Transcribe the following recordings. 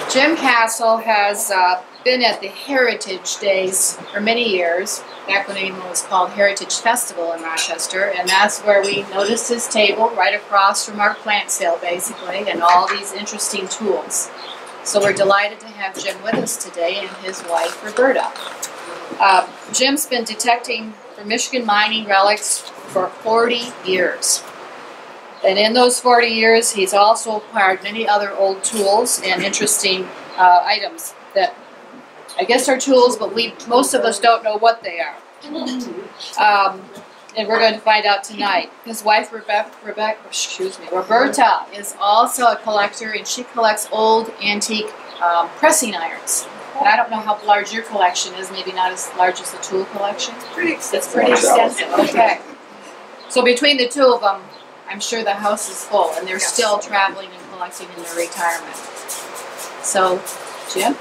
Jim Cassel has been at the Heritage Days for many years, back when it was called Heritage Festival in Rochester, and that's where we noticed his table right across from our plant sale, basically, and all these interesting tools. So we're delighted to have Jim with us today and his wife, Roberta. Jim's been detecting for Michigan mining relics for 40 years. And in those 40 years, he's also acquired many other old tools and interesting items that I guess are tools, but most of us don't know what they are. And we're going to find out tonight. His wife, Roberta, is also a collector, and she collects old antique pressing irons. And I don't know how large your collection is, maybe not as large as the tool collection. It's pretty extensive. Okay. So between the two of them, I'm sure the house is full, and they're still traveling and collecting in their retirement. So, Jim,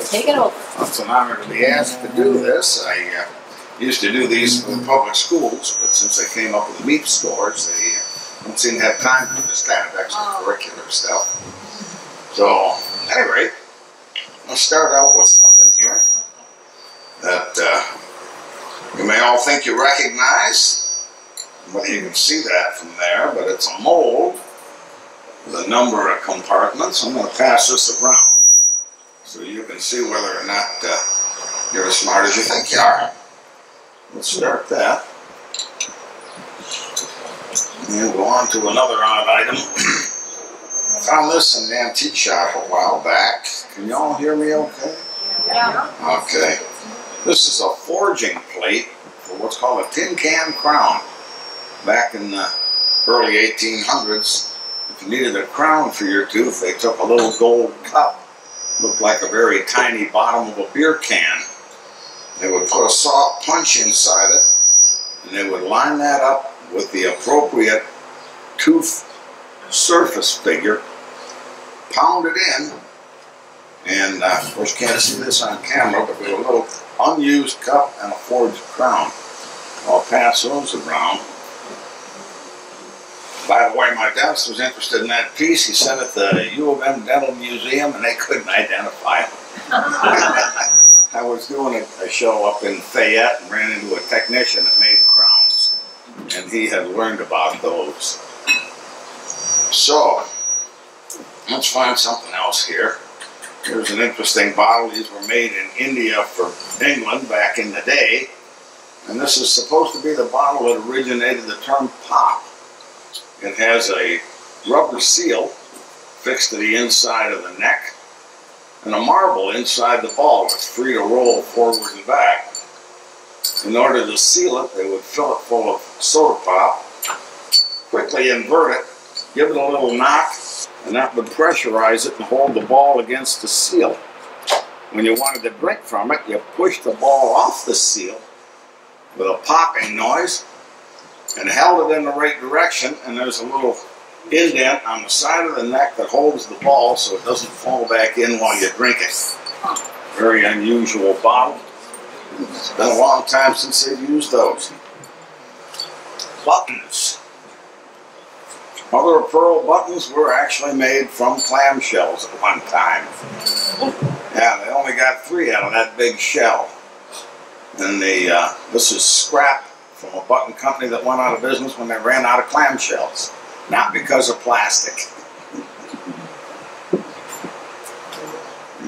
take it over. Well, it's an honor to be asked to do this. I used to do these for the public schools, but since I came up with the meat stores, they don't seem to have time for this kind of extracurricular stuff. So, anyway, let's start out with something here that you may all think you recognize. Whether you can see that from there, but it's a mold with a number of compartments. I'm going to pass this around so you can see whether or not you're as smart as you think you are. Let's start that. And go on to another odd item. I found this in the antique shop a while back. Can you all hear me okay? Yeah. Okay. This is a forging plate for what's called a tin can crown. Back in the early 1800s, if you needed a crown for your tooth, they took a little gold cup, looked like a very tiny bottom of a beer can. They would put a soft punch inside it, and they would line that up with the appropriate tooth surface figure, pound it in, and of course you can't see this on camera, but with a little unused cup and a forged crown. I'll pass those around. By the way, my dentist was interested in that piece. He sent it to the U of M Dental Museum, and they couldn't identify him. I was doing a show up in Fayette and ran into a technician that made crowns, and he had learned about those. So, let's find something else here. Here's an interesting bottle. These were made in India for England back in the day, and this is supposed to be the bottle that originated the term pop. It has a rubber seal fixed to the inside of the neck and a marble inside the ball that's free to roll forward and back. In order to seal it, they would fill it full of soda pop, quickly invert it, give it a little knock, and that would pressurize it and hold the ball against the seal. When you wanted to drink from it, you pushed the ball off the seal with a popping noise, and held it in the right direction, and there's a little indent on the side of the neck that holds the ball so it doesn't fall back in while you drink it. Very unusual bottle. It's been a long time since they've used those. Buttons. Mother of pearl buttons were actually made from clamshells at one time. Yeah, they only got 3 out of that big shell. And this is scrap from a button company that went out of business when they ran out of clamshells. Not because of plastic.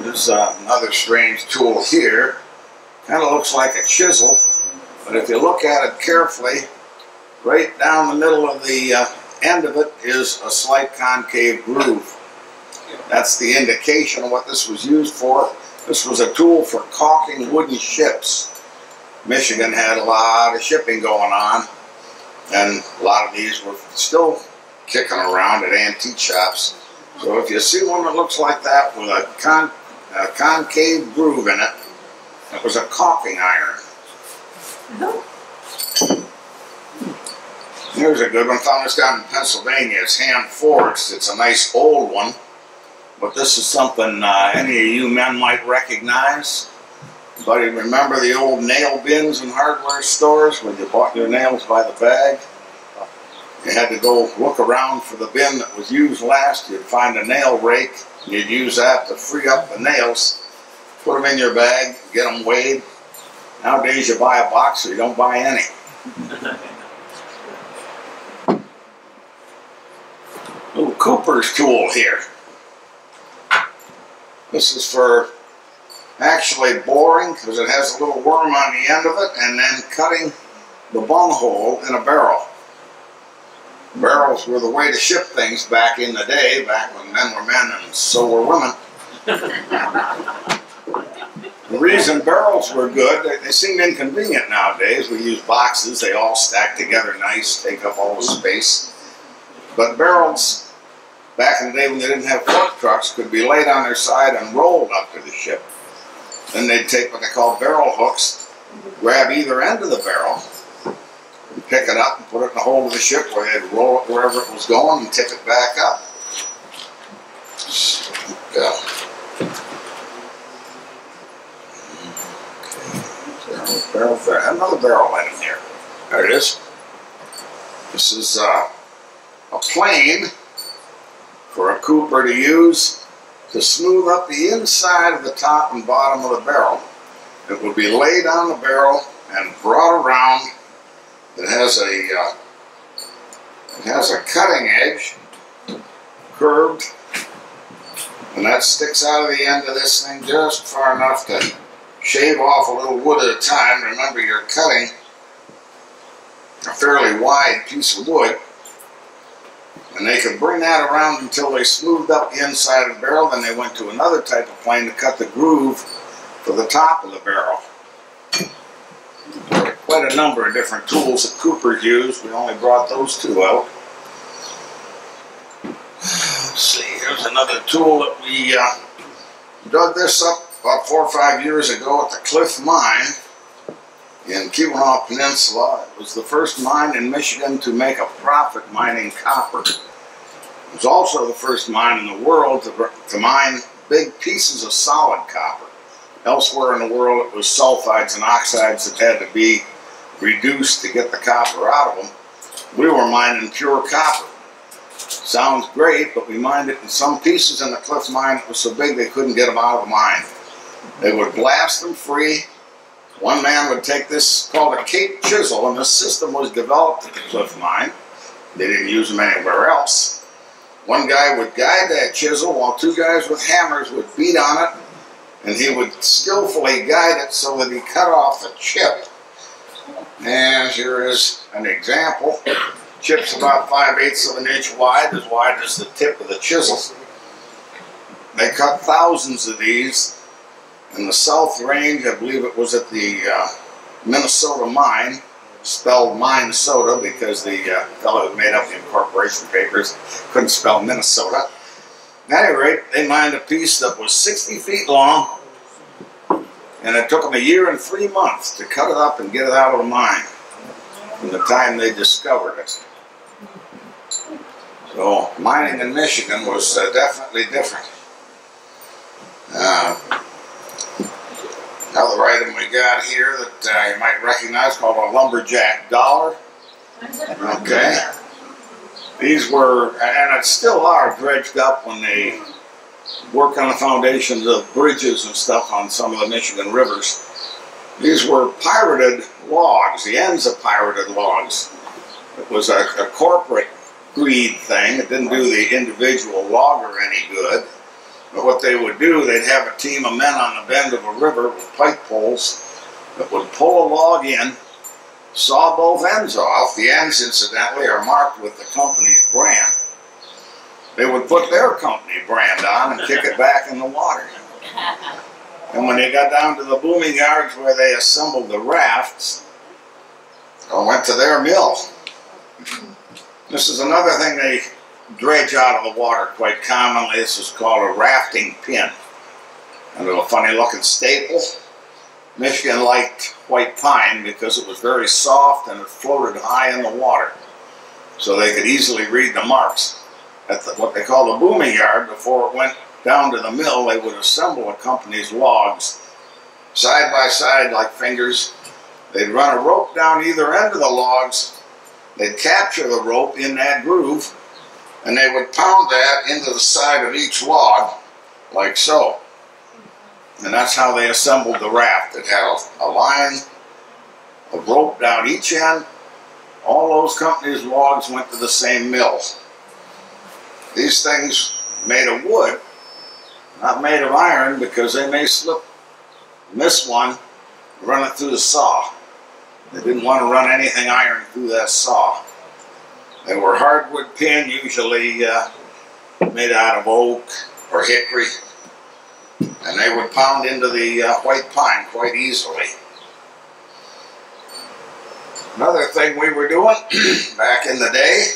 There's another strange tool here. Kind of looks like a chisel, but if you look at it carefully, right down the middle of the end of it is a slight concave groove. That's the indication of what this was used for. This was a tool for caulking wooden ships. Michigan had a lot of shipping going on, and a lot of these were still kicking around at antique shops. So if you see one that looks like that with a concave groove in it, it was a caulking iron. Here's a good one. Found this down in Pennsylvania. It's hand forged. It's a nice old one, but this is something any of you men might recognize. Anybody remember the old nail bins in hardware stores when you bought your nails by the bag? You had to go look around for the bin that was used last. You'd find a nail rake. You'd use that to free up the nails, put them in your bag, get them weighed. Nowadays you buy a box or you don't buy any. Little Cooper's tool here. This is for actually boring, because it has a little worm on the end of it, and then cutting the bunghole in a barrel. Barrels were the way to ship things back in the day, back when men were men and so were women. The reason barrels were good, they seem inconvenient nowadays. We use boxes, they all stack together nice, take up all the space. But barrels, back in the day when they didn't have fork trucks, could be laid on their side and rolled up to the ship. Then they'd take what they call barrel hooks, grab either end of the barrel, and pick it up and put it in the hold of the ship where they'd roll it wherever it was going and tip it back up. Barrel there. Another barrel item here. There it is. This is a plane for a cooper to use to smooth up the inside of the top and bottom of the barrel. It would be laid on the barrel and brought around. It has a cutting edge, curved, and that sticks out of the end of this thing just far enough to shave off a little wood at a time. Remember, you're cutting a fairly wide piece of wood, and they could bring that around until they smoothed up the inside of the barrel. Then they went to another type of plane to cut the groove for the top of the barrel. Quite a number of different tools that coopers use. We only brought those two out. Let's see, here's another tool that we dug this up about 4 or 5 years ago at the Cliff Mine in Keweenaw Peninsula. It was the first mine in Michigan to make a profit mining copper. It was also the first mine in the world to mine big pieces of solid copper. Elsewhere in the world it was sulfides and oxides that had to be reduced to get the copper out of them. We were mining pure copper. Sounds great, but we mined it in some pieces in the Cliff Mine that was so big they couldn't get them out of the mine. They would blast them free. One man would take this called a Cape Chisel, and this system was developed at the Cliff Mine. They didn't use them anywhere else. One guy would guide that chisel while two guys with hammers would beat on it, and he would skillfully guide it so that he cut off the chip. And here is an example. Chip's about 5/8 of an inch wide as the tip of the chisel. They cut thousands of these in the South Range. I believe it was at the Minnesota mine, spelled Minnesota because the fellow who made up the incorporation papers couldn't spell Minnesota. At any rate, they mined a piece that was 60 feet long, and it took them 1 year and 3 months to cut it up and get it out of the mine from the time they discovered it. So mining in Michigan was definitely different. Another item we got here that you might recognize called a lumberjack dollar. Okay. These were, and it still are, dredged up when they work on the foundations of bridges and stuff on some of the Michigan rivers. These were pirated logs, the ends of pirated logs. It was a corporate greed thing. It didn't do the individual logger any good. But what they would do, they'd have a team of men on the bend of a river with pike poles that would pull a log in, saw both ends off. The ends, incidentally, are marked with the company's brand. They would put their company brand on and kick it back in the water. And when they got down to the booming yards where they assembled the rafts, I went to their mill. This is another thing they dredge out of the water quite commonly. This is called a rafting pin. A little funny looking staple. Michigan liked white pine because it was very soft and it floated high in the water. So they could easily read the marks. At what they call the booming yard, before it went down to the mill, they would assemble a company's logs side by side like fingers. They'd run a rope down either end of the logs. they'd capture the rope in that groove, and they would pound that into the side of each log, like so. And that's how they assembled the raft. It had a line of rope down each end. All those companies' logs went to the same mill. These things made of wood, not made of iron, because they may slip, miss one, run it through the saw. They didn't want to run anything iron through that saw. They were hardwood pin, usually made out of oak or hickory, and they would pound into the white pine quite easily. Another thing we were doing back in the day,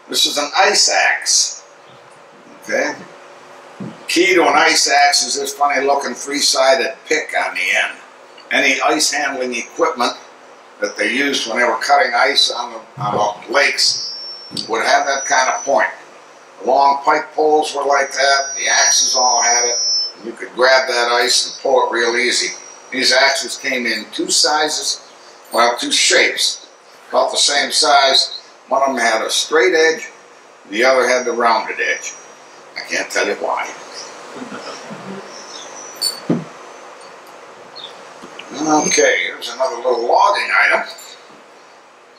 this is an ice axe. Okay? Key to an ice axe is this funny looking three-sided pick on the end. Any ice handling equipment that they used when they were cutting ice on the lakes would have that kind of point. The long pike poles were like that, the axes all had it. You could grab that ice and pull it real easy. These axes came in two sizes, well, two shapes, about the same size. One of them had a straight edge, the other had the rounded edge. I can't tell you why. Okay, here's another little logging item.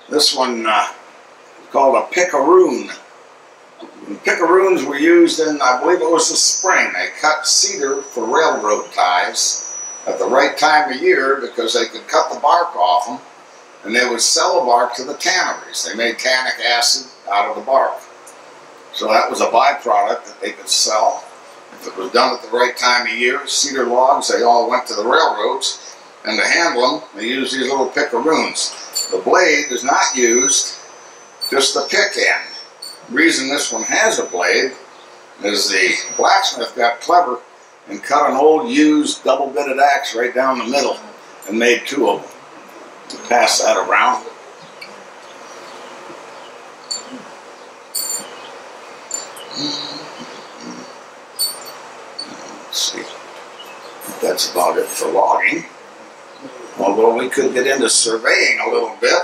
This one is called a picaroon. And picaroons were used in, I believe it was the spring. They cut cedar for railroad ties at the right time of year because they could cut the bark off them, and they would sell the bark to the tanneries. They made tannic acid out of the bark. So that was a byproduct that they could sell. If it was done at the right time of year, cedar logs, they all went to the railroads, and to handle them, they used these little picaroons. The blade is not used, just the pick end. The reason this one has a blade is the blacksmith got clever and cut an old used double-bitted axe right down the middle and made two of them to pass that around. Let's see. That's about it for logging. Although we could get into surveying a little bit.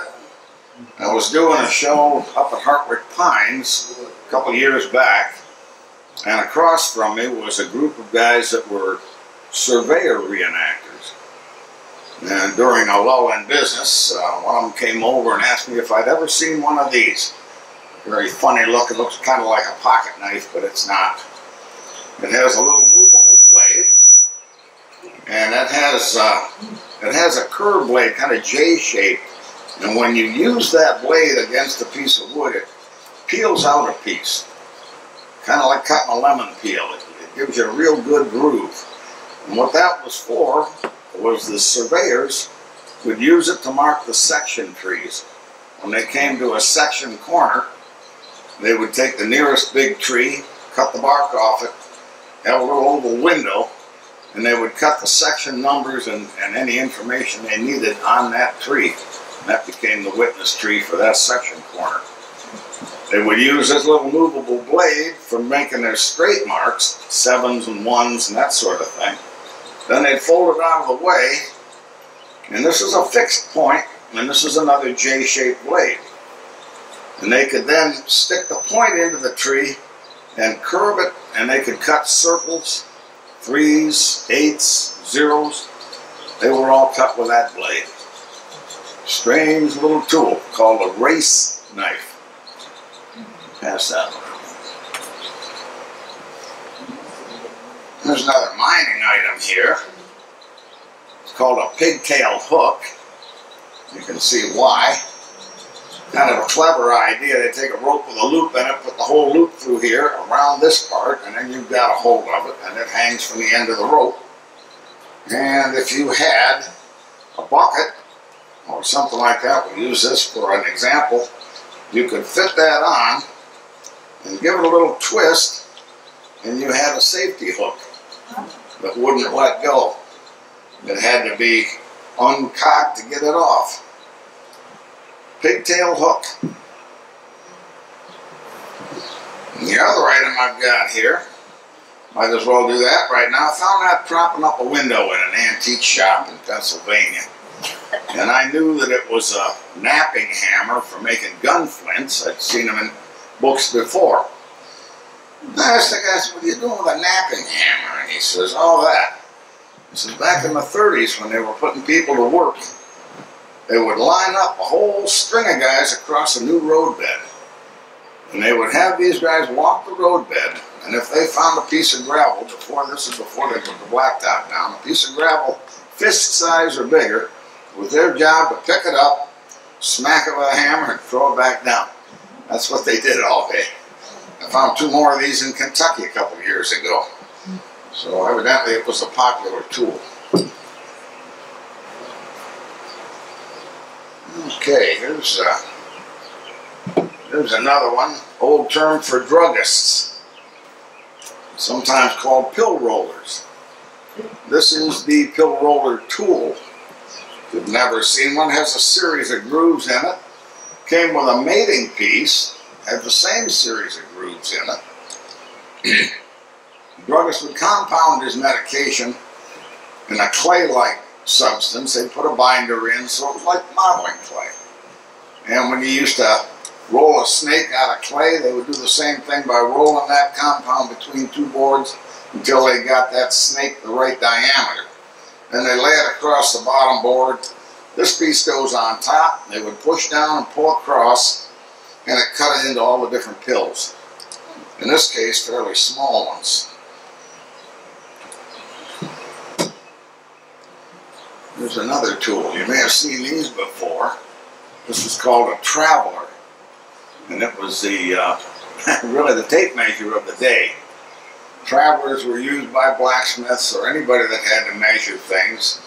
I was doing a show up at Hartwick Pines a couple years back, and across from me was a group of guys that were surveyor reenactors. And during a lull in business, one of them came over and asked me if I'd ever seen one of these. Very funny look. It looks kind of like a pocket knife, but it's not. It has a little movable blade, and it has a curved blade, kind of J-shaped. And when you use that blade against a piece of wood, it peels out a piece, kind of like cutting a lemon peel. It gives you a real good groove. And what that was for was the surveyors would use it to mark the section trees. When they came to a section corner, they would take the nearest big tree, cut the bark off it, have a little oval window, and they would cut the section numbers and any information they needed on that tree. And that became the witness tree for that section corner. They would use this little movable blade for making their straight marks, 7s and 1s and that sort of thing. Then they'd fold it out of the way, and this is a fixed point, and this is another J-shaped blade. And they could then stick the point into the tree and curve it, and they could cut circles, 3s, 8s, 0s. They were all cut with that blade. Strange little tool called a race knife. Pass that one. There's another mining item here. It's called a pigtail hook. You can see why. Kind of a clever idea. They take a rope with a loop in it, put the whole loop through here around this part, and then you've got a hold of it, and it hangs from the end of the rope. And if you had a bucket or something like that, we'll use this for an example, you could fit that on and give it a little twist, and you had a safety hook that wouldn't let go. It had to be uncocked to get it off. Pigtail hook. And the other item I've got here, might as well do that right now. I found that propping up a window in an antique shop in Pennsylvania. And I knew that it was a napping hammer for making gun flints. I'd seen them in books before. I asked the guy, what are you doing with a napping hammer? And he says, oh, that. He says, back in the 30s when they were putting people to work, they would line up a whole string of guys across a new roadbed. And they would have these guys walk the roadbed, and if they found a piece of gravel, this is before they put the blacktop down, a piece of gravel fist size or bigger, it was their job to pick it up, smack it with a hammer, and throw it back down. That's what they did all day. I found 2 more of these in Kentucky a couple of years ago. So evidently it was a popular tool. Okay, here's another one, old term for druggists, sometimes called pill rollers. This is the pill roller tool. If you've never seen one, it has a series of grooves in it. Came with a mating piece, had the same series of grooves in it. The druggist would compound his medication in a clay-like substance. They put a binder in, so it was like modeling clay. And when you used to roll a snake out of clay, they would do the same thing by rolling that compound between 2 boards until they got that snake the right diameter. Then they lay it across the bottom board. This piece goes on top. They would push down and pull across, and it cut it into all the different pills. In this case, fairly small ones. Here's another tool. You may have seen these before. This was called a traveler. And it was the really the tape measure of the day. Travelers were used by blacksmiths or anybody that had to measure things.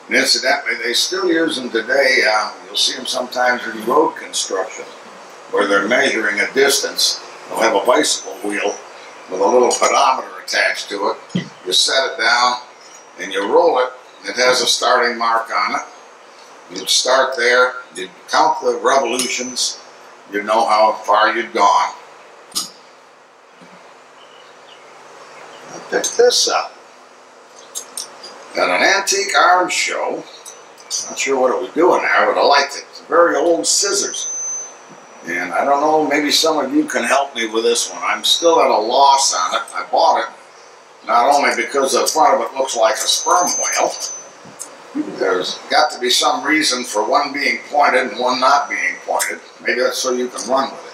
And incidentally, they still use them today. You'll see them sometimes in road construction, where they're measuring a distance. They'll have a bicycle wheel with a little pedometer attached to it. You set it down and you roll it. It has a starting mark on it. You'd start there, you'd count the revolutions, you'd know how far you'd gone. I picked this up at an antique arms show. Not sure what it was doing there, but I liked it. It's a very old scissors. And I don't know, maybe some of you can help me with this one. I'm still at a loss on it. I bought it not only because the front of it looks like a sperm whale. There's got to be some reason for one being pointed and one not being pointed. Maybe that's so you can run with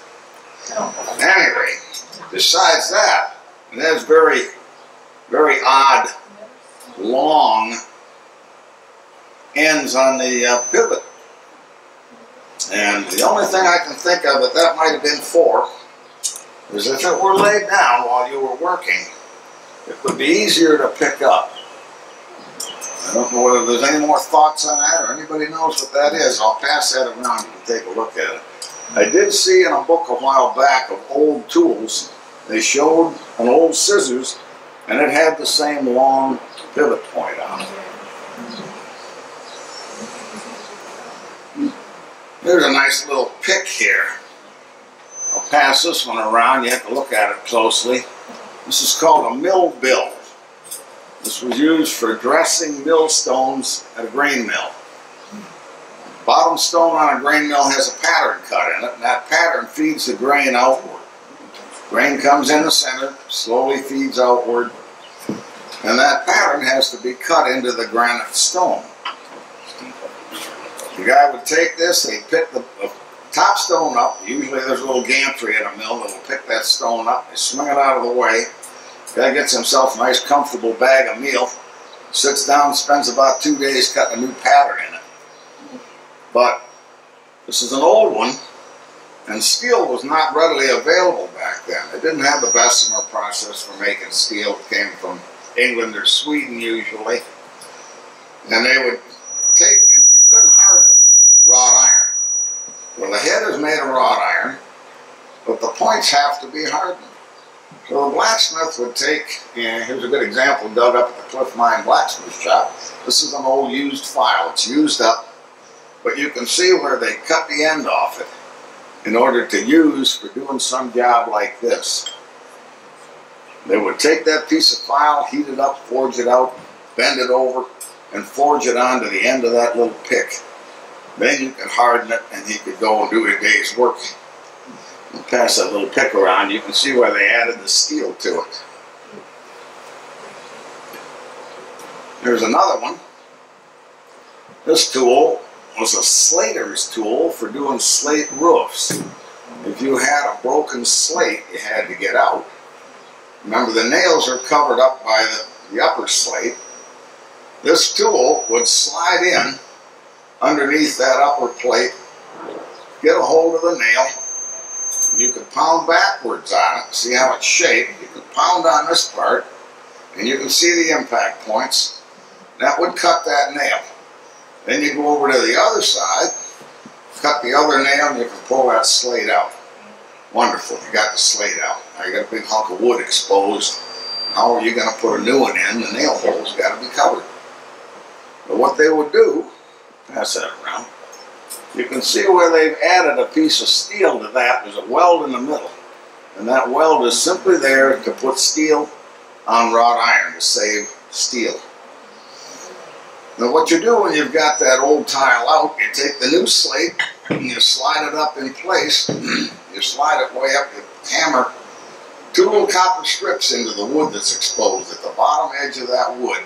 it. Anyway, besides that, it has very, very odd, long ends on the pivot. And the only thing I can think of that might have been for is if it were laid down while you were working, it would be easier to pick up. I don't know whether there's any more thoughts on that or anybody knows what that is. I'll pass that around. You can take a look at it. I did see in a book a while back of old tools, they showed an old scissors and it had the same long pivot point on it. There's a nice little pick here. I'll pass this one around. You have to look at it closely. This is called a mill bill. This was used for dressing millstones at a grain mill. Bottom stone on a grain mill has a pattern cut in it, and that pattern feeds the grain outward. Grain comes in the center, slowly feeds outward, and that pattern has to be cut into the granite stone. The guy would take this, he'd pick the top stone up. Usually there's a little gantry in a mill that will pick that stone up. They swing it out of the way. The guy gets himself a nice comfortable bag of meal, sits down, spends about 2 days cutting a new pattern in it. But this is an old one, and steel was not readily available back then. They didn't have the Bessemer process for making steel. It came from England or Sweden usually. And they would take, you couldn't harden wrought iron. Well, the head is made of wrought iron, but the points have to be hardened. So the blacksmith would take, and here's a good example dug up at the Cliff Mine blacksmith shop. This is an old used file. It's used up, but you can see where they cut the end off it in order to use for doing some job like this. They would take that piece of file, heat it up, forge it out, bend it over, and forge it onto the end of that little pick. Then you could harden it and he could go and do a day's work. And pass that little pick around, you can see where they added the steel to it. Here's another one. This tool was a slater's tool for doing slate roofs. If you had a broken slate, you had to get out. Remember, the nails are covered up by the upper slate. This tool would slide in underneath that upper plate, get a hold of the nail, and you could pound backwards on it. See how it's shaped? You could pound on this part, and you can see the impact points. That would cut that nail. Then you go over to the other side, cut the other nail, and you can pull that slate out. Wonderful, you got the slate out. Now you got a big hunk of wood exposed. How are you going to put a new one in? The nail hole's got to be covered. But what they would do, pass that around, you can see where they've added a piece of steel to that. There's a weld in the middle. And that weld is simply there to put steel on wrought iron to save steel. Now what you do when you've got that old tile out, you take the new slate and you slide it up in place. You slide it way up, you hammer 2 little copper strips into the wood that's exposed at the bottom edge of that wood.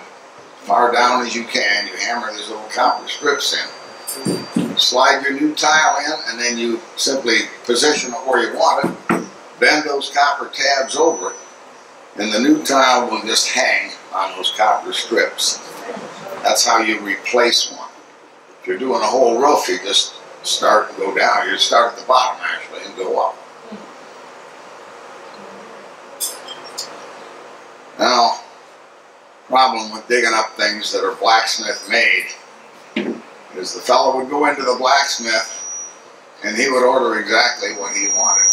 Far down as you can, you hammer these little copper strips in. Slide your new tile in, and then you simply position it where you want it, bend those copper tabs over it, and the new tile will just hang on those copper strips. That's how you replace one. If you're doing a whole roof, you just start and go down. You start at the bottom actually and go up. Now, problem with digging up things that are blacksmith made is the fellow would go into the blacksmith and he would order exactly what he wanted.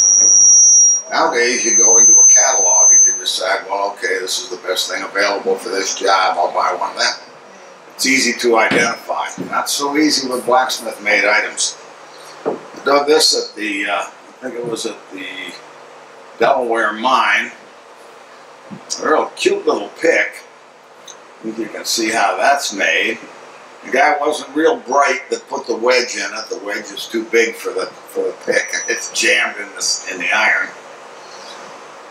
Nowadays you go into a catalog and you decide, well, okay, this is the best thing available for this job, I'll buy one then. It's easy to identify. Not so easy with blacksmith made items. I dug this at the, I think it was at the Delaware mine. A real cute little pick. You can see how that's made. The guy wasn't real bright that put the wedge in it. The wedge is too big for the pick. It's jammed in the iron.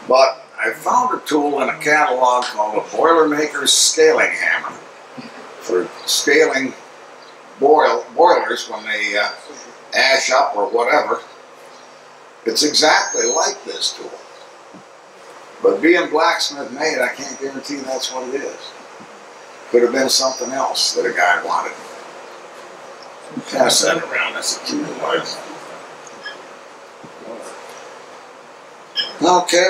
But I found a tool in a catalog called a Boilermaker's Scaling Hammer for scaling boilers when they ash up or whatever. It's exactly like this tool. But being blacksmith made, I can't guarantee that's what it is. Could have been something else that a guy wanted. Pass that around, that's a cute one. Okay,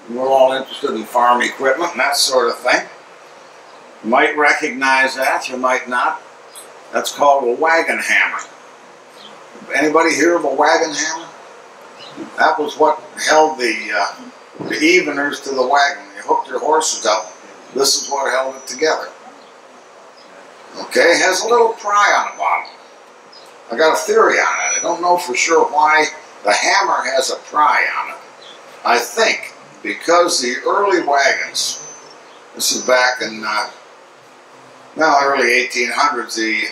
we're all interested in farm equipment and that sort of thing. You might recognize that, you might not. That's called a wagon hammer. Anybody hear of a wagon hammer? That was what held the eveners to the wagon. When you hooked your horses up, this is what held it together. Okay, it has a little pry on the bottom. I got a theory on it. I don't know for sure why the hammer has a pry on it. I think because the early wagons, this is back in early 1800s, the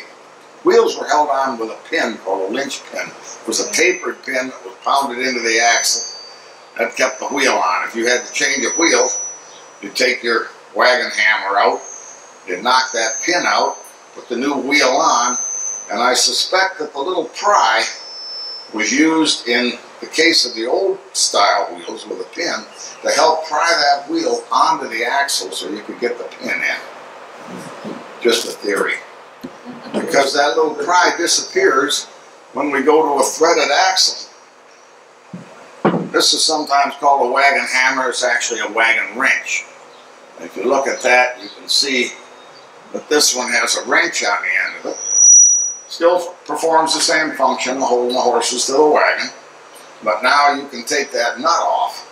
wheels were held on with a pin called a lynch pin. It was a tapered pin that was pounded into the axle. That kept the wheel on. If you had to change a wheel, you'd take your wagon hammer out, you'd knock that pin out, put the new wheel on, and I suspect that the little pry was used in the case of the old style wheels with a pin to help pry that wheel onto the axle so you could get the pin in. Just a theory. Because that little pry disappears when we go to a threaded axle. This is sometimes called a wagon hammer. It's actually a wagon wrench. If you look at that, you can see that this one has a wrench on the end of it. Still performs the same function, holding the horses to the wagon. But now you can take that nut off.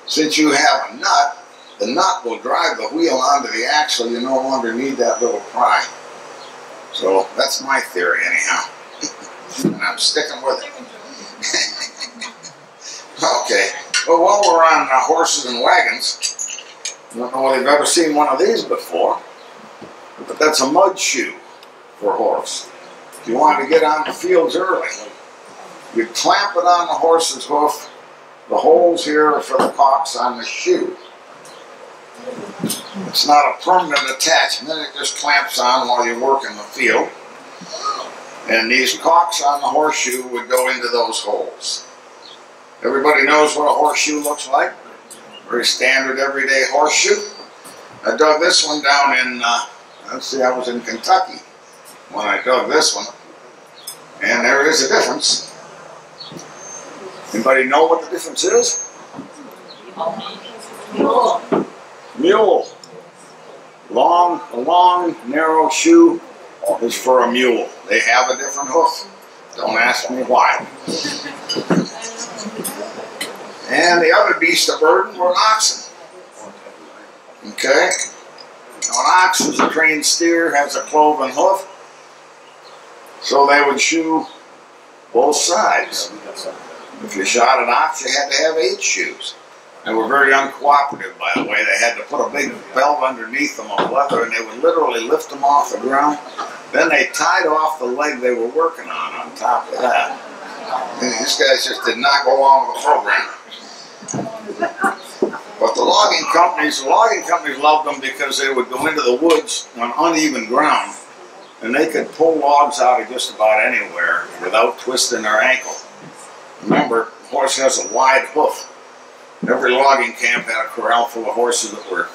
Since you have a nut, the nut will drive the wheel onto the axle. You no longer need that little pry. So that's my theory anyhow. And I'm sticking with it. Okay, well, while we're on horses and wagons, I don't know whether you've ever seen one of these before, but that's a mud shoe for a horse. If you wanted to get on the fields early, you'd clamp it on the horse's hoof. The holes here are for the caulks on the shoe. It's not a permanent attachment, it just clamps on while you're working the field. And these caulks on the horseshoe would go into those holes. Everybody knows what a horseshoe looks like. Very standard everyday horseshoe. I dug this one down in, let's see, I was in Kentucky when I dug this one. And there is a difference. Anybody know what the difference is? Mule. A long, narrow shoe is for a mule. They have a different hoof. Don't ask me why. And the other beast of burden were oxen. Okay? Now an ox is a trained steer, has a cloven hoof, so they would shoe both sides. If you shot an ox, you had to have 8 shoes. They were very uncooperative, by the way. They had to put a big belt underneath them of leather, and they would literally lift them off the ground. Then they tied off the leg they were working on top of that. And these guys just did not go along with the program. But the logging companies loved them because they would go into the woods on uneven ground, and they could pull logs out of just about anywhere without twisting their ankle. Remember, a horse has a wide hoof. Every logging camp had a corral full of horses that were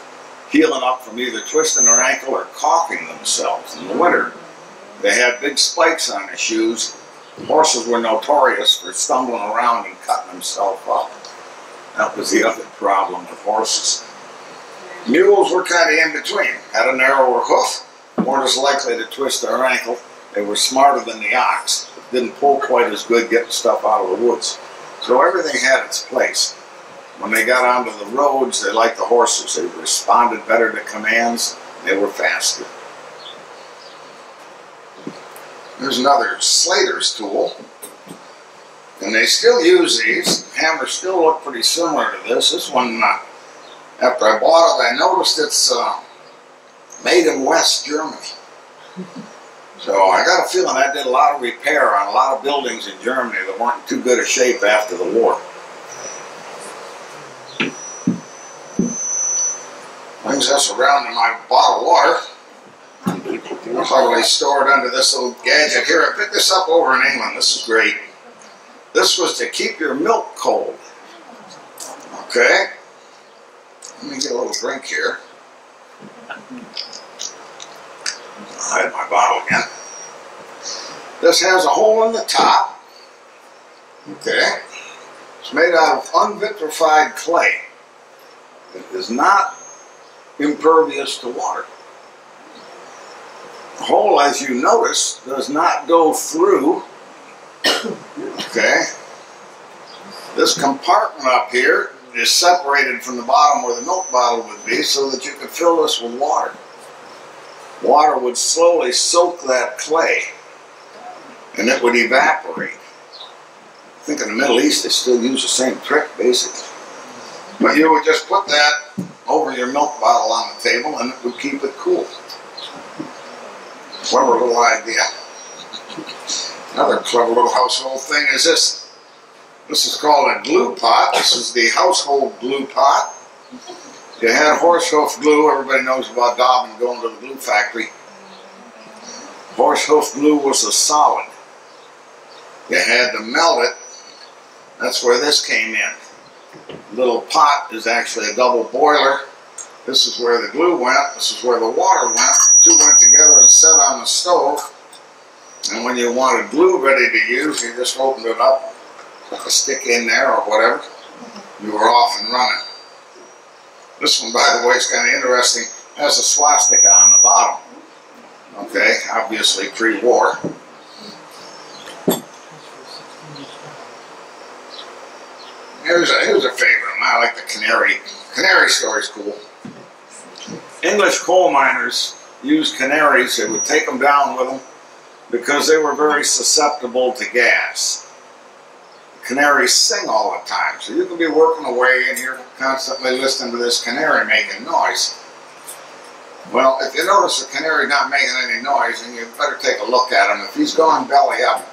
healing up from either twisting their ankle or caulking themselves in the winter. They had big spikes on their shoes. Horses were notorious for stumbling around and cutting themselves up. That was the other problem with horses. Mules were kind of in between. Had a narrower hoof, weren't as likely to twist their ankle. They were smarter than the ox, but didn't pull quite as good getting stuff out of the woods. So everything had its place. When they got onto the roads, they liked the horses. They responded better to commands. They were faster. There's another Slaters tool. And they still use these. Hammers still look pretty similar to this. This one, after I bought it, I noticed it's made in West Germany. So I got a feeling I did a lot of repair on a lot of buildings in Germany that weren't in too good a shape after the war. Brings us around to my bottled water. Probably stored under this little gadget here. I picked this up over in England. This is great. This was to keep your milk cold. Okay? Let me get a little drink here. Hide my bottle again. This has a hole in the top. Okay? It's made out of unvitrified clay. It is not impervious to water. The hole, as you notice, does not go through. Okay? This compartment up here is separated from the bottom where the milk bottle would be so that you could fill this with water. Water would slowly soak that clay and it would evaporate. I think in the Middle East they still use the same trick basically. But you would just put that over your milk bottle on the table and it would keep it cool. Clever little idea. Another clever little household thing is this. This is called a glue pot. This is the household glue pot. You had horse hoof glue. Everybody knows about Dobbin going to the glue factory. Horse hoof glue was a solid. You had to melt it. That's where this came in. The little pot is actually a double boiler. This is where the glue went. This is where the water went. Two went together and set on the stove. And when you wanted glue ready to use, you just opened it up, put a stick in there or whatever. You were off and running. This one, by the way, is kind of interesting. It has a swastika on the bottom. Okay, obviously pre-war. Here's a favorite. I like the Canary. Canary story's cool. English coal miners used canaries. They would take them down with them because they were very susceptible to gas. Canaries sing all the time, so you can be working away and you're constantly listening to this canary making noise. Well, if you notice the canary not making any noise, then you better take a look at him. If he's gone belly up,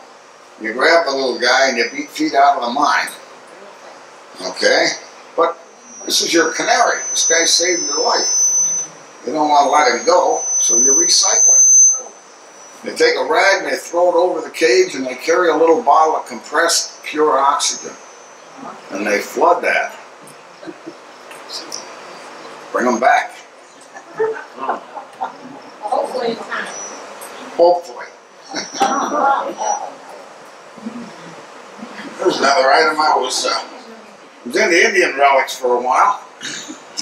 you grab the little guy and you beat feet out of the mine. Okay? But this is your canary. This guy saved your life. You don't want to let him go, so you recycle him. They take a rag and they throw it over the cage and they carry a little bottle of compressed pure oxygen. And they flood that. Bring them back. Hopefully. Hopefully. There's another item. I was in the Indian relics for a while.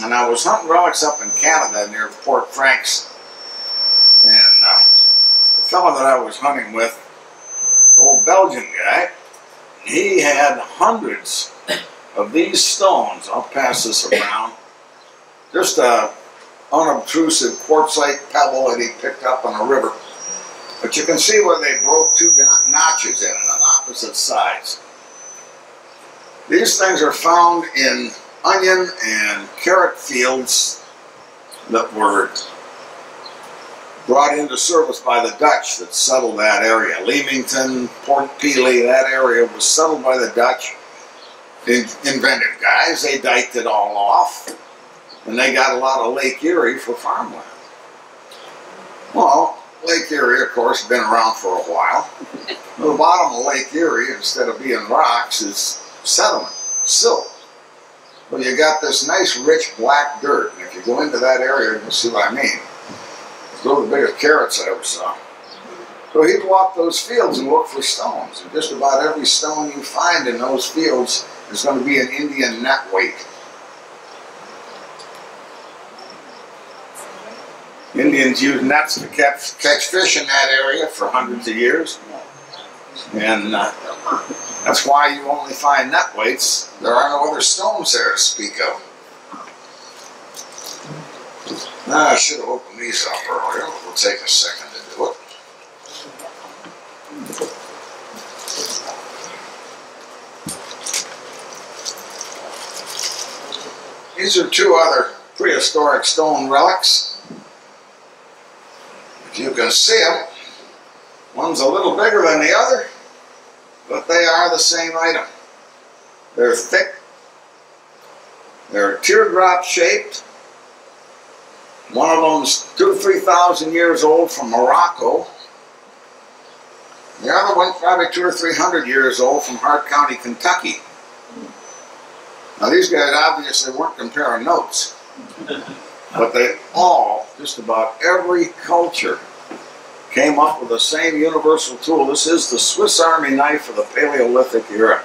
And I was hunting relics up in Canada near Port Franks. And the fellow that I was hunting with, the old Belgian guy, he had hundreds of these stones. I'll pass this around. Just a unobtrusive quartzite pebble that he picked up on a river. But you can see where they broke two notches in it on opposite sides. These things are found in onion and carrot fields that were brought into service by the Dutch that settled that area. Leamington, Port Pelee, that area was settled by the Dutch. Inventive guys, they diked it all off, and they got a lot of Lake Erie for farmland. Well, Lake Erie, of course, has been around for a while. The bottom of Lake Erie, instead of being rocks, is sediment, silt. Well, you got this nice, rich, black dirt, and if you go into that area, you'll see what I mean. Those are the biggest carrots I ever saw. So he'd walk those fields and look for stones, and just about every stone you find in those fields is going to be an Indian net weight. Indians used nets to catch fish in that area for hundreds of years. And that's why you only find net weights. There are no other stones there to speak of. Now, I should have opened these up earlier. It will take a second to do it. These are two other prehistoric stone relics. If you can see them, one's a little bigger than the other, but they are the same item. They're thick, they're teardrop shaped. One of them's 2,000 to 3,000 years old from Morocco. The other one probably 200 or 300 years old from Hart County, Kentucky. Now these guys obviously weren't comparing notes, but they all, just about every culture, came up with the same universal tool. This is the Swiss Army knife of the Paleolithic era,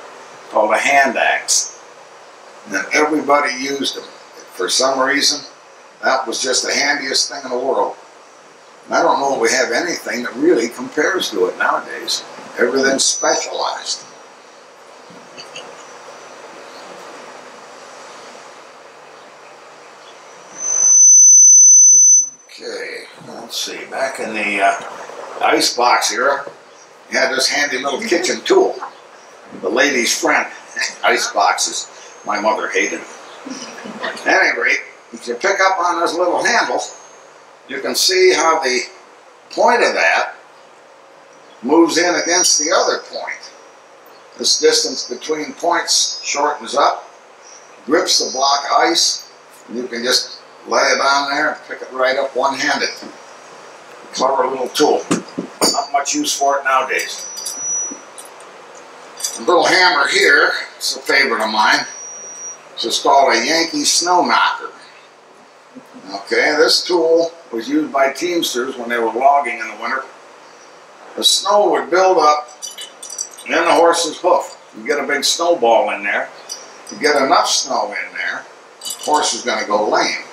called a hand axe. And everybody used them. For some reason, that was just the handiest thing in the world. And I don't know if we have anything that really compares to it nowadays. Everything's specialized. Okay, let's see. Back in the Icebox era, you had this handy little kitchen tool. The lady's friend. Iceboxes. My mother hated them. At any rate, if you pick up on this little handle, you can see how the point of that moves in against the other point. This distance between points shortens up, grips the block of ice, and you can just lay it on there and pick it right up one-handed. Clever little tool. Not much use for it nowadays. The little hammer here, it's a favorite of mine. It's just called a Yankee snow knocker. Okay, this tool was used by teamsters when they were logging in the winter. The snow would build up in the horse's hoof. You get a big snowball in there. You get enough snow in there, the horse is going to go lame.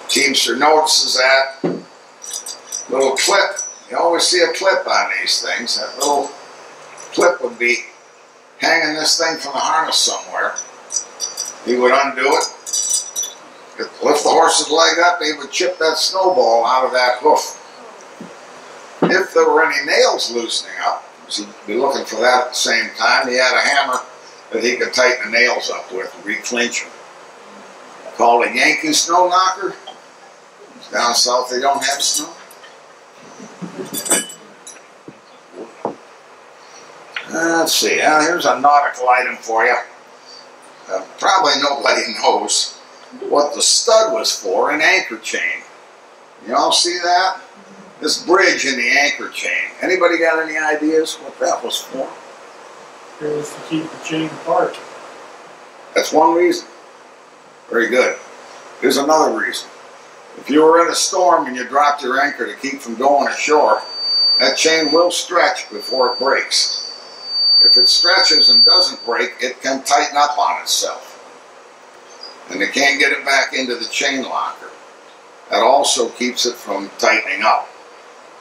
Teamster notices that little clip. You always see a clip on these things. That little clip would be hanging this thing from the harness somewhere. He would undo it, lift the horse's leg up, he would chip that snowball out of that hoof. If there were any nails loosening up, he'd be looking for that at the same time, he had a hammer that he could tighten the nails up with and re-clinch them. Called a Yankee snow knocker. Down south they don't have snow. Let's see, here's a nautical item for you. Probably nobody knows what the stud was for in anchor chain. You all see that? This bridge in the anchor chain. Anybody got any ideas what that was for? It was to keep the chain apart. That's one reason. Very good. Here's another reason. If you were in a storm and you dropped your anchor to keep from going ashore, that chain will stretch before it breaks. If it stretches and doesn't break, it can tighten up on itself. And they can't get it back into the chain locker. That also keeps it from tightening up.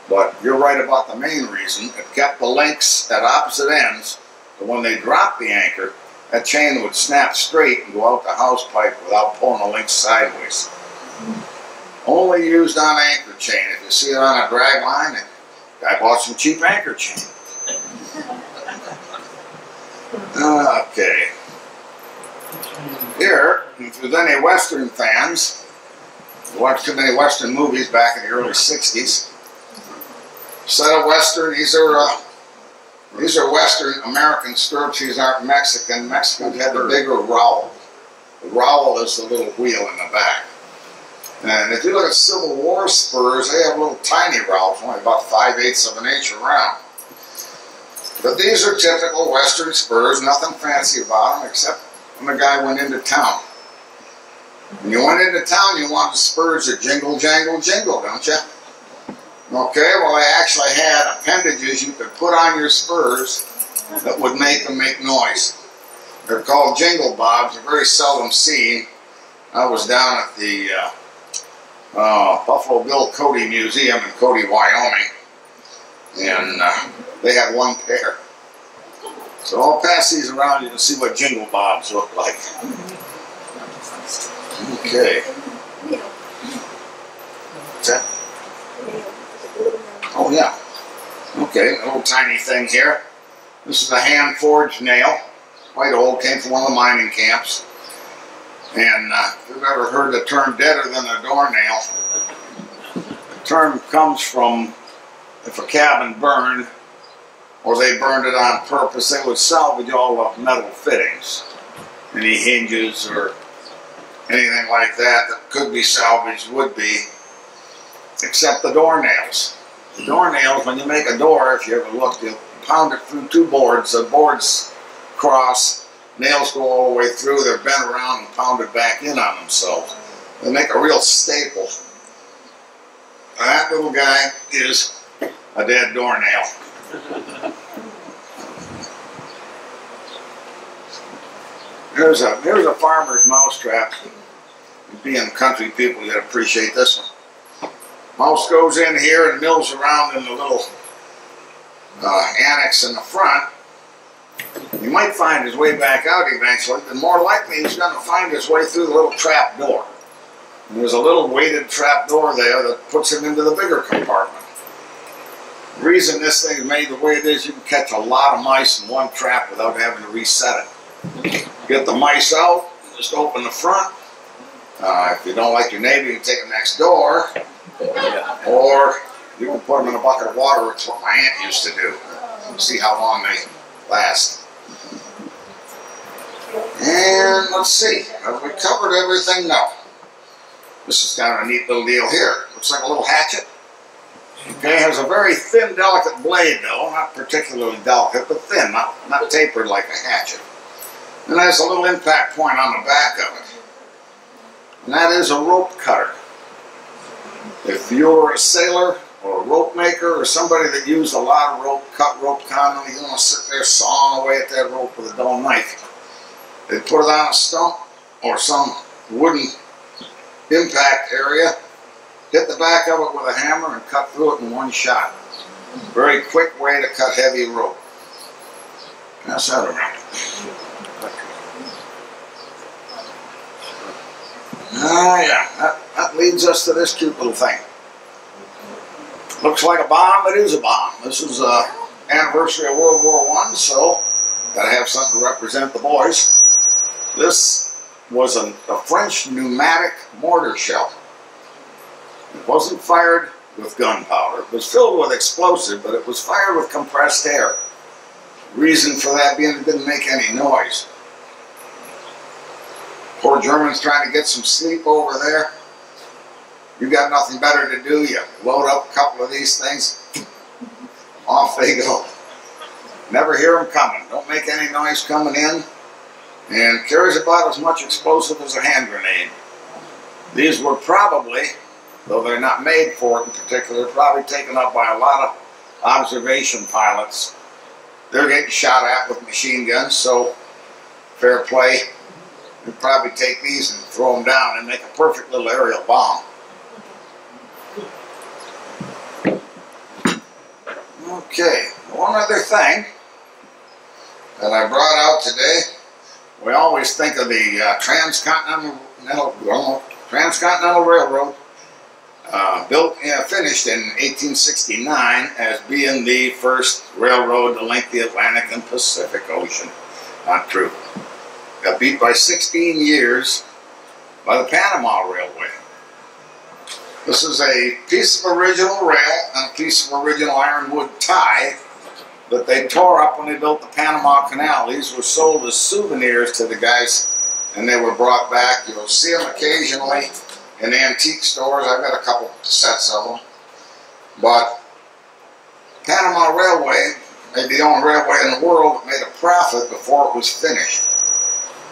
But you're right about the main reason. It kept the links at opposite ends, so when they dropped the anchor, that chain would snap straight and go out the house pipe without pulling the links sideways. Only used on anchor chain. If you see it on a drag line, the guy bought some cheap anchor chain. Okay. Here, if there's any Western fans, watched too many Western movies back in the early 60s. Set of Western, these are Western American stirrups, these aren't Mexican. Mexicans had the bigger rowel. The rowel is the little wheel in the back. And if you look at Civil War spurs, they have little tiny rowels, only about 5/8 of an inch around. But these are typical Western spurs, nothing fancy about them except when the guy went into town. When you went into town, you wanted spurs that jingle, jangle, jingle, don't you? Okay, well they actually had appendages you could put on your spurs that would make them make noise. They're called jingle bobs. They're very seldom seen. I was down at the Buffalo Bill Cody Museum in Cody, Wyoming, and they had one pair. So I'll pass these around, you can see what jingle bobs look like. Okay. What's that? Oh yeah. Okay, a little tiny thing here. This is a hand-forged nail. Quite old, came from one of the mining camps. And if you've ever heard the term deader than a doornail, the term comes from if a cabin burned, or they burned it on purpose, they would salvage all the metal fittings. Any hinges or anything like that that could be salvaged would be, except the doornails. The doornails, when you make a door, if you ever look, you pound it through two boards. The boards cross, nails go all the way through, they're bent around and pounded back in on themselves. They make a real staple. That little guy is a dead doornail. Here's a farmer's mousetrap. Being country people, you'd appreciate this one. Mouse goes in here and mills around in the little annex in the front. He might find his way back out eventually, but more likely he's going to find his way through the little trap door. And there's a little weighted trap door there that puts him into the bigger compartment. The reason this thing is made the way it is, you can catch a lot of mice in one trap without having to reset it. Get the mice out, just open the front. If you don't like your neighbor, you can take them next door. Or you can put them in a bucket of water, which is what my aunt used to do. See how long they last. And let's see, have we covered everything? No. This is kind of a neat little deal here. Looks like a little hatchet. Okay, has a very thin, delicate blade though, not particularly delicate, but thin, not tapered like a hatchet. And has a little impact point on the back of it. And that is a rope cutter. If you're a sailor or a rope maker or somebody that used a lot of rope, cut rope commonly, you want to sit there sawing away at that rope with a dull knife. They put it on a stump or some wooden impact area, hit the back of it with a hammer and cut through it in one shot. Very quick way to cut heavy rope. Pass that around. Yeah, that leads us to this cute little thing. Looks like a bomb, it is a bomb. This is the anniversary of World War I, so gotta have something to represent the boys. This was a French pneumatic mortar shell. It wasn't fired with gunpowder. It was filled with explosive, but it was fired with compressed air. Reason for that being it didn't make any noise. Poor Germans trying to get some sleep over there. You got nothing better to do. You load up a couple of these things, off they go. Never hear them coming. Don't make any noise coming in. And carries about as much explosive as a hand grenade. These were probably, though they're not made for it in particular, probably taken up by a lot of observation pilots. They're getting shot at with machine guns, so fair play. They'd probably take these and throw them down and make a perfect little aerial bomb. Okay, one other thing that I brought out today. We always think of the Transcontinental Railroad, finished in 1869 as being the first railroad to link the Atlantic and Pacific Ocean. Not true. Got beat by 16 years by the Panama Railway. This is a piece of original rail and a piece of original ironwood tie that they tore up when they built the Panama Canal. These were sold as souvenirs to the guys, and they were brought back. You'll see them occasionally in antique stores. I've got a couple sets of them. But Panama Railway, maybe the only railway in the world that made a profit before it was finished.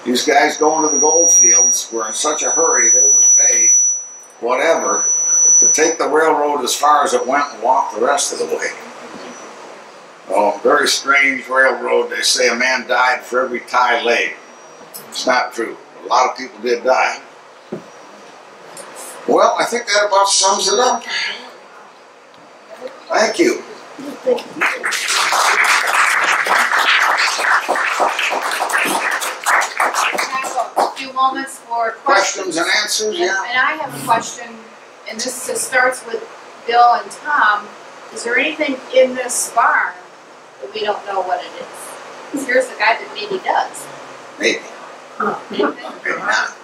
These guys going to the gold fields were in such a hurry they would pay whatever to take the railroad as far as it went and walk the rest of the way. Oh, very strange railroad. They say a man died for every tie laid. It's not true. A lot of people did die. Well, I think that about sums it up. Thank you. I have a few moments for Questions and answers, yeah. And I have a question, and this starts with Bill and Tom. Is there anything in this barn that we don't know what it is? Because here's the guy that maybe does. Maybe. Maybe not.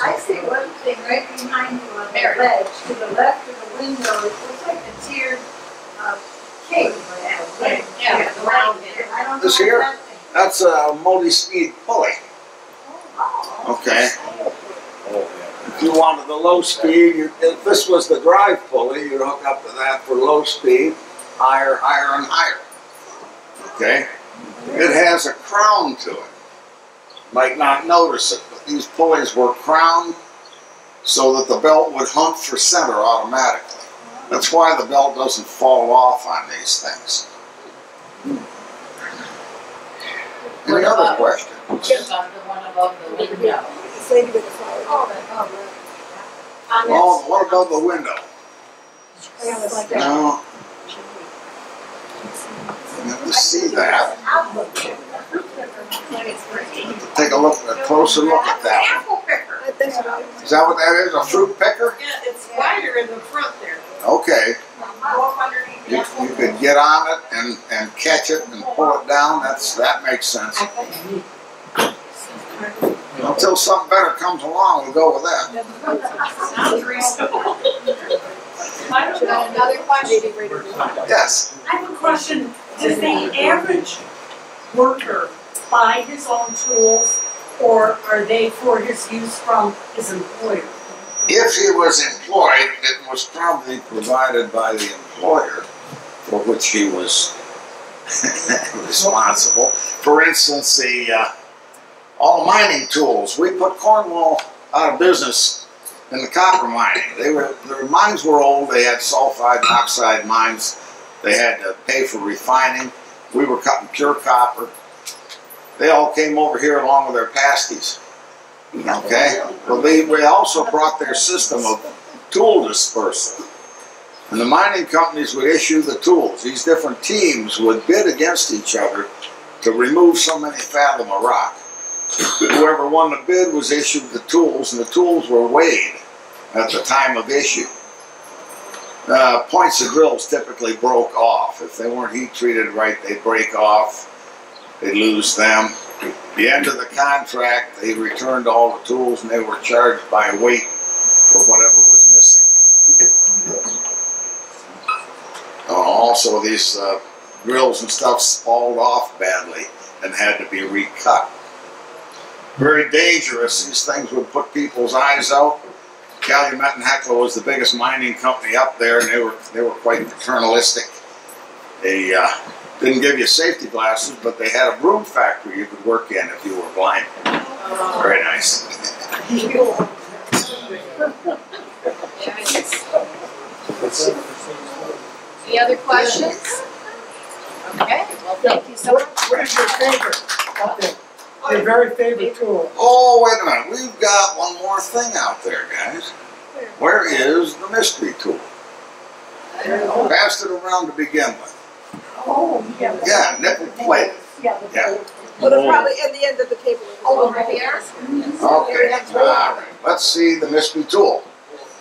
I see one thing right behind you on the ledge, to the left of the window. It looks like a tiered cake. Yeah, the round bit. I don't know This what here? that thing is. That's a multi-speed pulley. Okay. If you wanted the low speed, if this was the drive pulley, you'd hook up to that for low speed, higher, higher, and higher. Okay? It has a crown to it. Might not notice it, but these pulleys were crowned so that the belt would hunt for center automatically. That's why the belt doesn't fall off on these things. Any other questions? What about the one above the window? This lady with the flower. Oh, what about the window? No. You have to see that. Take a closer look at that. Apple picker. Is that what that is? A fruit picker? Yeah, it's wider in the front there. Okay. Go up underneath the You apple. could get on it and catch it and pull it down. That makes sense. Until something better comes along, we'll go with that. Sounds reasonable. I don't know. Another question? Yes. I have a question. Does the average worker buy his own tools, or are they for his use from his employer? If he was employed, it was probably provided by the employer for which he was responsible. For instance, all mining tools. We put Cornwall out of business in the copper mining. Their mines were old. They had sulfide and oxide mines. They had to pay for refining. We were cutting pure copper. They all came over here along with their pasties. Okay? Well, we also brought their system of tool dispersal. And the mining companies would issue the tools. These different teams would bid against each other to remove so many fathom of rock. Whoever won the bid was issued the tools, and the tools were weighed at the time of issue. Points of drills typically broke off. If they weren't heat treated right, they'd break off. They'd lose them. At the end of the contract, they returned all the tools, and they were charged by weight for whatever was missing. also these grills and stuff spalled off badly and had to be recut. Very dangerous. These things would put people's eyes out. Calumet and Heckler was the biggest mining company up there, and they were quite paternalistic. They didn't give you safety glasses, but they had a broom factory you could work in if you were blind. Very nice. Any other questions? Okay, well, thank you so much. What is your favorite? Okay. Your very favorite tool? Oh, wait a minute. We've got one more thing out there, guys. Where is the mystery tool? Passed it around to begin with. Oh, yeah. Yeah, nickel plate. Yeah. Yeah. Well, they're probably at the end of the table. Over here? Okay. All right. Let's see the mystery tool.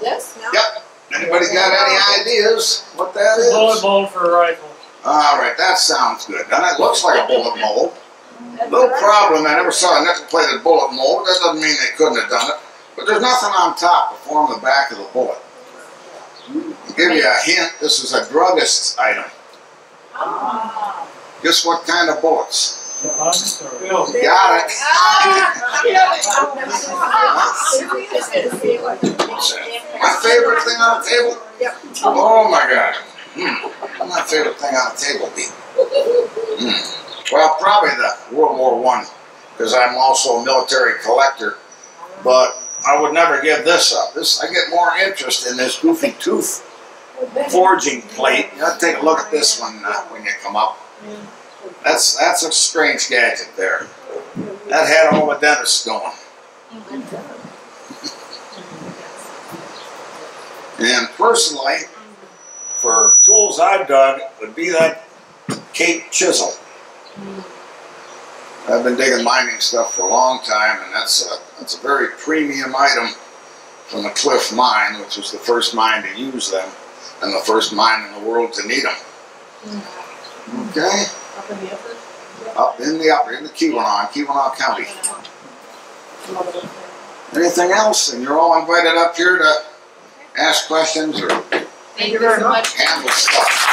This? No? Yep. Anybody got any ideas what that Bullet is? mold for a rifle. All right, that sounds good. And it looks like a bullet mold. No problem. I never saw a nickel-plated bullet mold. That doesn't mean they couldn't have done it. But there's nothing on top to form the back of the bullet. I'll give you a hint. This is a druggist's item. Guess what kind of bullets? Deposits or? Got it. My favorite thing on the table? Yep. Oh my God. What's my favorite thing on the table be? Well, probably the World War I, because I'm also a military collector. But I would never give this up. I get more interest in this goofy tooth forging plate. You ought to take a look at this one when you come up. That's a strange gadget there. That had all the dentists going. And personally, for tools I've dug, would be that Cape Chisel. I've been digging mining stuff for a long time, and that's a very premium item from the Cliff Mine, which was the first mine to use them, and the first mine in the world to need them. Okay? Up in the upper? In the Keweenaw County. Anything else? And you're all invited up here to ask questions or Thank you very much. handle stuff.